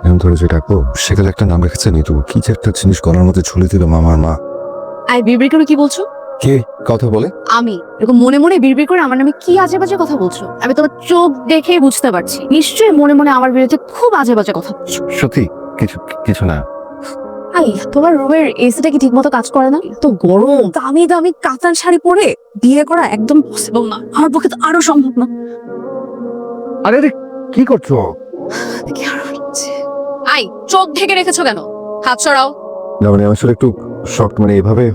এখন ধরে যে ডাকবো সেখানে একটা নাম রেখেছে নিতু, কি যে একটা জিনিস গলার মধ্যে ঝুলে দিল মামার মা। আই বিড়বিড় করে কি বলছো? কে কথা বলে? আমি এরকম মনে মনে বিড়বিড় করে আমার নামে কি আজে বাজে কথা বলছো? আমি তোমার চোখ দেখেই বুঝতে পারছি নিশ্চয়ই মনে মনে আমার বিরুদ্ধে খুব আজে বাজে কথা বলছো। সত্যি কিছু কিছু না। আই তোমার রুমের এসিটা কি ঠিকমতো কাজ করে না? তো গরম, দামি দামি কাতান শাড়ি পরে বিয়ে করা একদম পসিবল না, আমার পক্ষে তো আরো সম্ভব না। আরে আরে কি করছো? কি আর হচ্ছে? আই চোখ ঢেকে রেখেছো কেন? হাত সরাও। না মানে আমি আসলে একটু শক্ট, মানে এভাবে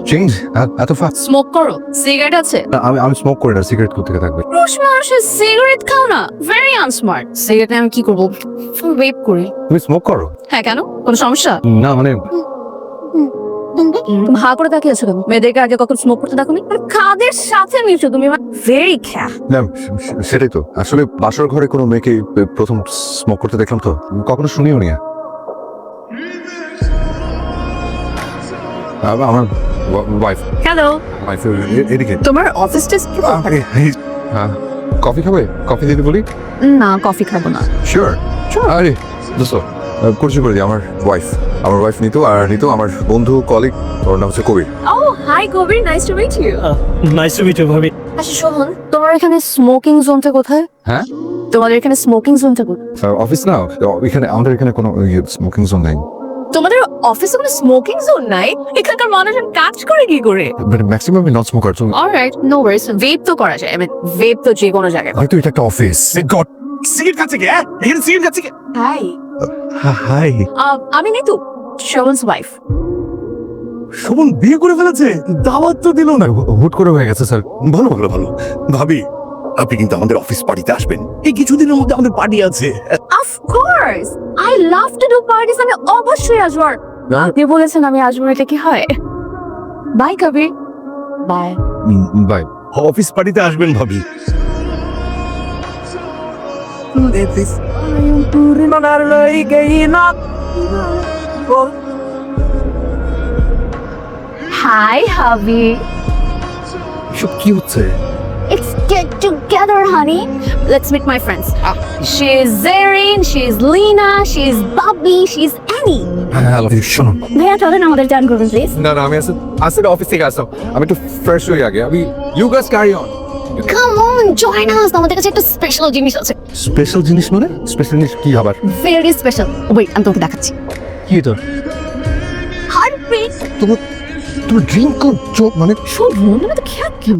চেঞ্জ এত ফাস্ট। স্মোক করো? সিগারেট আছে? আমি স্মোক করি না, সিগারেট কোথেকে থাকবে? পুরুষ মানুষের সিগারেট খাও না, ভেরি আনস্মার্ট। সিগারেট আমি কি করবো? ওয়েপ করি। তুমি স্মোক করো? হ্যাঁ, কেন? কোনো সমস্যা? না মানে তুমি হা করে তাকিয়ে আছো কেন? মেয়েদেরকে আগে কখন স্মোক করতে দেখোনি? আর কাদের সাথে মিশো তুমি? ভেরি খ্যা। না সেটাই তো, আসলে বাসর ঘরে কোনো মেয়েকে প্রথম স্মোক করতে দেখলাম তো, কখনো শুনিও নি। আমার ওয়াইফ হ্যালো, এদিকে। তোমার অফিস টেস্ট কি? কফি খাবে? কফি দিতে বলি? না, কফি খাবো না। শিওর। আরে দোস্ত, পরিচয় করে দিই, আমার ওয়াইফ নিতু, আর নিতু আমার বন্ধু কলিগ, ওর নাম হচ্ছে Kabir. Oh hi Kabir, nice to meet you. Nice to meet you ভাবি। আচ্ছা শোন, তোমার এখানে স্মোকিং জোনটা কোথায়? হ্যাঁ, তোমাদের এখানে স্মোকিং জোনটা কোথায়? অফিস না, এখানে আমাদের এখানে কোনো স্মোকিং জোন নেই। তোমাদের অফিসে কোনো স্মোকিং জোন নাই? এখানকার মানুষজন কাজ করে কি করে? But maximum not smoker. তো অলরাইট, নো ওয়ারিস। ভেপ তো করা যায়, ভেপ তো যে কোনো জায়গায়। হয়তো এটা একটা অফিস। গড, সিগারেট খাচ্ছে কে? এখানে সিগারেট খাচ্ছে কে? High, high. আমি নিতু, শোভনস ওয়াইফ। শোভন বিয়ে করে ফেলেছে, দাওয়াত তো দিল না। হুট করে হয়ে গেছে স্যার। ভালো ভালো ভালো ভাবি, আপনি কিন্তু আমাদের অফিস পার্টিতে আসবেন। এই কিছুদিনের মধ্যে আমাদের পার্টি আছে। Of course, I love to do parties. আমি অবশ্যই আসবো। আর আপনি বলেছেন আমি আসবো, এটা কি হয়? Bye Kabir, bye. Bye. Office পার্টিতে আসবেন ভাবি। হাই হাবি। সব কি হচ্ছে? Let's get together, honey. Let's meet my friends. She is Zareen, she is Lena, she is Bobby, she is Annie. Hello, শোনো। ভাইয়া চলেন আমাদের টান করবেন প্লিজ। না আমি আসলে অফিস থেকে আসো, আমি একটু ফ্রেশ হয়ে আগে। You guys carry on. Come on, join us. আমাদের কাছে একটা স্পেশাল জিনিস আছে। স্পেশাল জিনিস মানে? স্পেশাল জিনিস কি আবার? Very special. ওয়েট, আমি তোমাকে দেখাচ্ছি। কি এটা? হার্টবিট। তুমি ড্রিঙ্ক করছো মানে? শুনুন, তুমি তো খেয়াল